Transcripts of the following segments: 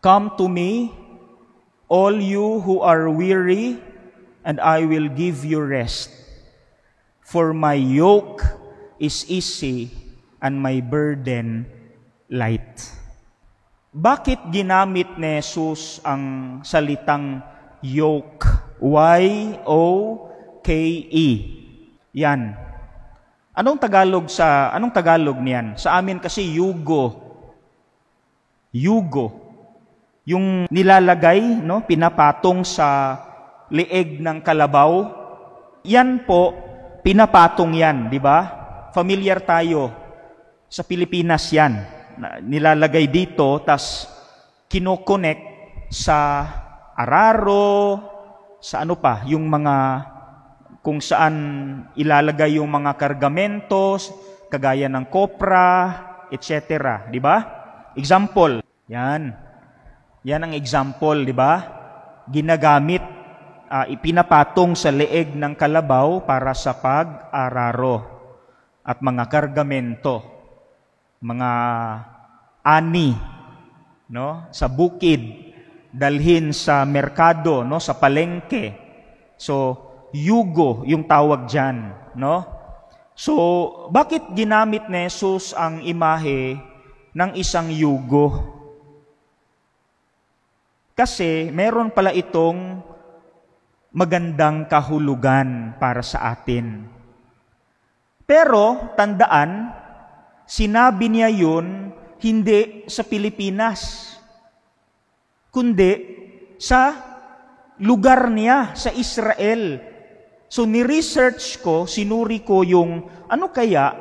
Come to me, all you who are weary, and I will give you rest. For my yoke is easy and my burden light. Bakit ginamit ni Jesus ang salitang yoke? Y-O-K-E. Yan. Anong Tagalog niyan? Sa amin kasi yugo. Yugo. Yung nilalagay, no, pinapatong sa leeg ng kalabaw. Yan po, pinapatong yan, di ba? Familiar tayo. Sa Pilipinas yan. Nilalagay dito, tas kinokonek sa araro, sa ano pa, yung mga kung saan ilalagay yung mga kargamentos, kagaya ng kopra, etc. Di ba? Example. Yan. Yan ang example, di ba? Ginagamit, ipinapatong sa leeg ng kalabaw para sa pag-araro at mga kargamento, mga ani, no, sa bukid, dalhin sa merkado, no, sa palengke. So, yugo yung tawag diyan, no? So, bakit ginamit ni Jesus ang imahe ng isang yugo? Kasi meron pala itong magandang kahulugan para sa atin. Pero, tandaan, sinabi niya yun hindi sa Pilipinas, kundi sa lugar niya, sa Israel. So, ni-research ko, sinuri ko yung ano kaya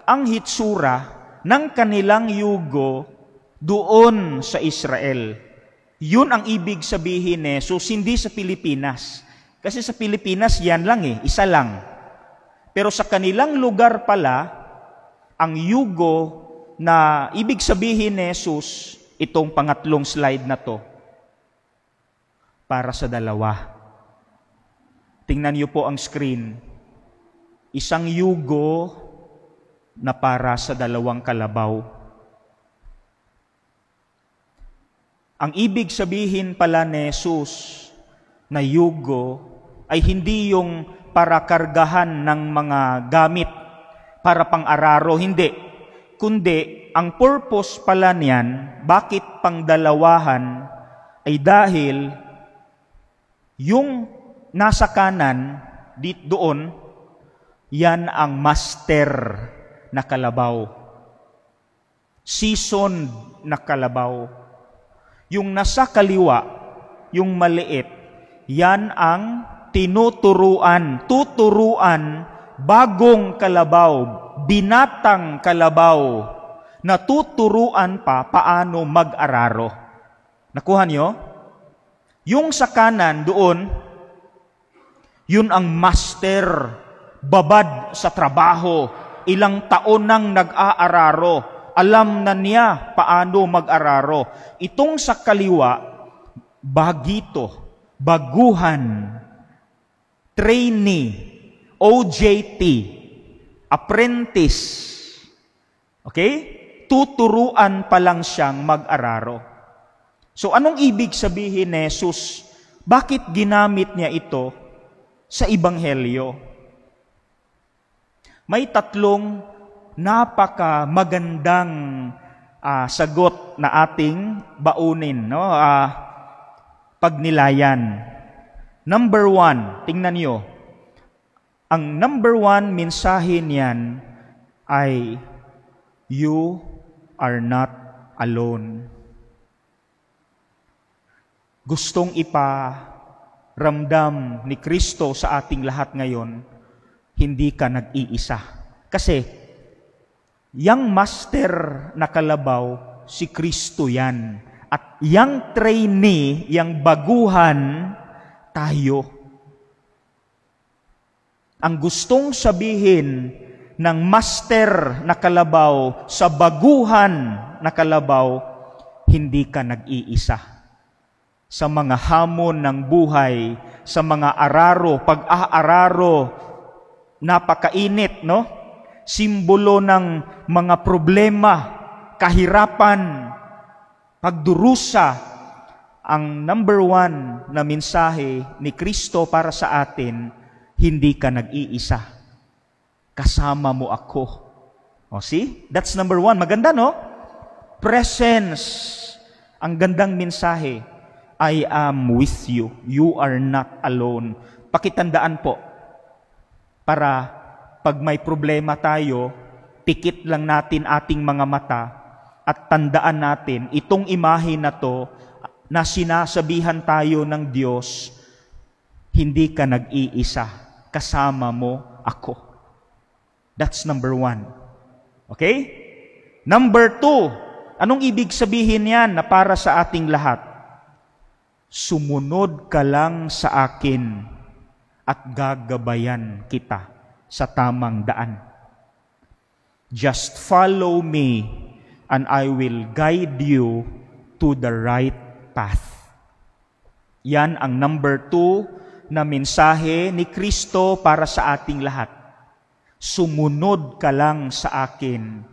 ang hitsura ng kanilang yugo doon sa Israel. Yun ang ibig sabihin eh. So, hindi sa Pilipinas. Kasi sa Pilipinas, yan lang eh, isa lang. Pero sa kanilang lugar pala, ang yugo na ibig sabihin ni Jesus, itong pangatlong slide na to, para sa dalawa. Tingnan niyo po ang screen. Isang yugo na para sa dalawang kalabaw. Ang ibig sabihin pala ni Jesus na yugo ay hindi yung para kargahan ng mga gamit para pang-araro, hindi. Kundi, ang purpose pala niyan, bakit pangdalawahan, ay dahil yung nasa kanan, doon, yan ang master na kalabaw. Seasoned na kalabaw. Yung nasa kaliwa, yung maliit, yan ang tuturuan, bagong kalabaw, binatang kalabaw, na tuturuan pa paano mag-araro. Nakuha niyo? Yung sa kanan doon, yun ang master, babad sa trabaho, ilang taon nang nag-aararo, alam na niya paano mag-araro. Itong sa kaliwa, bagito, baguhan, trainee, OJT, apprentice. Okay? Tuturuan pa lang siyang mag-araro. So anong ibig sabihin ni Jesus? Bakit ginamit niya ito sa Ebanghelyo? May tatlong napaka magandang sagot na ating baunin, no? Pagnilayan. Number 1, tingnan niyo. Ang number 1 mensahe niyan ay, you are not alone. Gustong iparamdam ni Kristo sa ating lahat ngayon, hindi ka nag-iisa. Kasi, yang master na kalabaw, si Kristo yan. At yang trainee, yang baguhan, tayo. Ang gustong sabihin ng master na kalabaw sa baguhan na kalabaw, hindi ka nag-iisa. Sa mga hamon ng buhay, sa mga araro, pag-aararo, napakainit, no? Simbolo ng mga problema, kahirapan, pagdurusa, ang number one na mensahe ni Kristo para sa atin, hindi ka nag-iisa. Kasama mo ako. O see? That's number one. Maganda, no? Presence. Ang gandang mensahe. I am with you. You are not alone. Pakitandaan po. Para pag may problema tayo, pikit lang natin ating mga mata at tandaan natin, itong imahe na to, na sinasabihan tayo ng Diyos, hindi ka nag-iisa, kasama mo ako. That's number one. Okay? Number two, anong ibig sabihin yan na para sa ating lahat? Sumunod ka lang sa akin at gagabayan kita sa tamang daan. Just follow me and I will guide you to the right path. Yan ang number 2 na mensahe ni Kristo para sa ating lahat. Sumunod ka lang sa akin,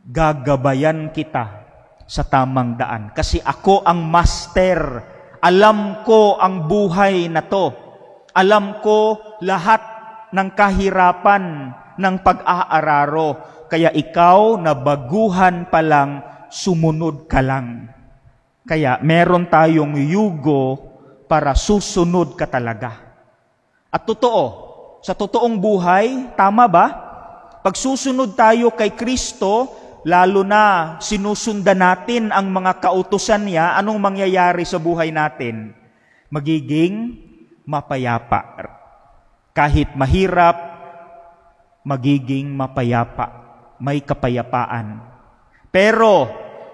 gagabayan kita sa tamang daan. Kasi ako ang master, alam ko ang buhay na to. Alam ko lahat ng kahirapan ng pag-aararo. Kaya ikaw na baguhan pa lang, sumunod ka lang. Kaya meron tayong yugo para susunod ka talaga. At totoo, sa totoong buhay, tama ba? Pag susunod tayo kay Kristo, lalo na sinusundan natin ang mga kautusan niya, anong mangyayari sa buhay natin? Magiging mapayapa. Kahit mahirap, magiging mapayapa. May kapayapaan. Pero,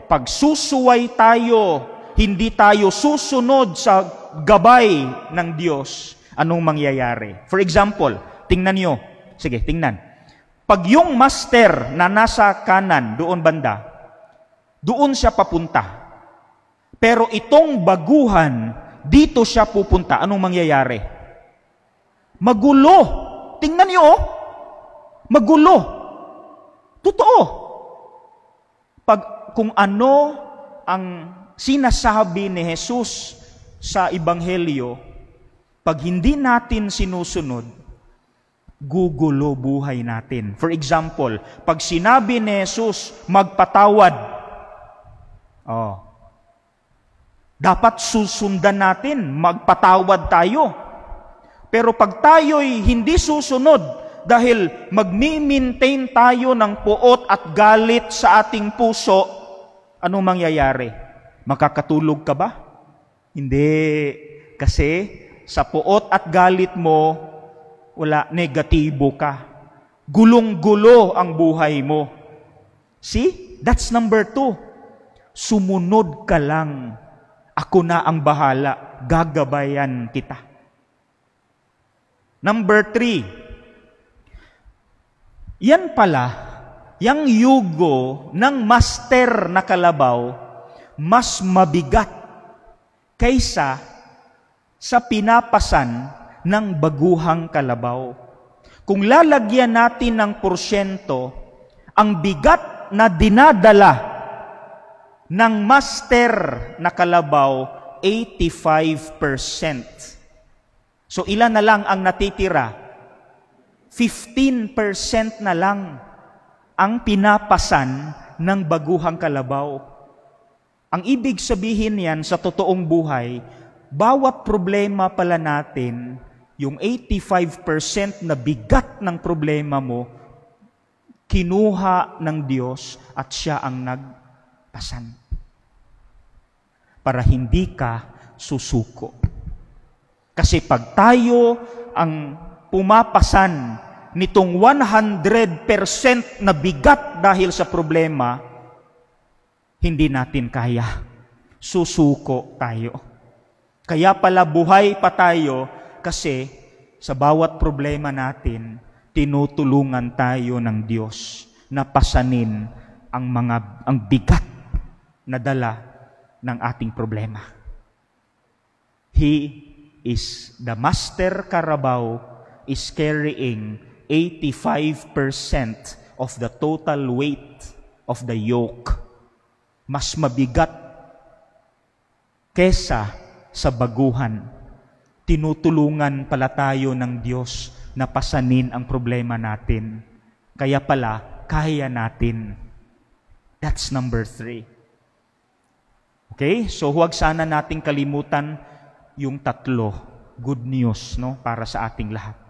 pag susuway tayo, hindi tayo susunod sa gabay ng Diyos, anong mangyayari? For example, tingnan nyo. Sige, tingnan. Pag yung master na nasa kanan, doon banda, doon siya papunta. Pero itong baguhan, dito siya pupunta. Anong mangyayari? Magulo. Tingnan nyo, oh. Magulo. Totoo. Kung ano ang sinasabi ni Jesus sa Ebanghelyo, pag hindi natin sinusunod, gugulo buhay natin. For example, pag sinabi ni Jesus, magpatawad, dapat susundan natin, magpatawad tayo. Pero pag tayo'y hindi susunod, dahil magmi-maintain tayo ng puot at galit sa ating puso, anong mangyayari? Makakatulog ka ba? Hindi. Kasi sa puot at galit mo, wala, negatibo ka. Gulong-gulo ang buhay mo. See? That's number 2. Sumunod ka lang. Ako na ang bahala. Gagabayan kita. Number 3. Yan pala, yung yugo ng master na kalabaw, mas mabigat kaysa sa pinapasan ng baguhang kalabaw. Kung lalagyan natin ng porsyento, ang bigat na dinadala ng master na kalabaw, 85%. So ilan na lang ang natitira? 15% na lang ang pinapasan ng baguhang kalabaw. Ang ibig sabihin yan sa totoong buhay, bawat problema pala natin, yung 85% na bigat ng problema mo, kinuha ng Diyos at siya ang nagpasan. Para hindi ka susuko. Kasi pag tayo ang pumapasan nitong 100% na bigat dahil sa problema, hindi natin kaya. Susuko tayo. Kaya pala buhay pa tayo kasi sa bawat problema natin, tinutulungan tayo ng Diyos na pasanin ang bigat na dala ng ating problema. He is the master Carabao is carrying 85% of the total weight of the yoke. Mas mabigat kesa sa baguhan. Tinutulungan pala tayo ng Diyos na pasanin ang problema natin. Kaya pala, kaya natin. That's number 3. Okay? So huwag sana nating kalimutan yung 3. Good news, no? Para sa ating lahat.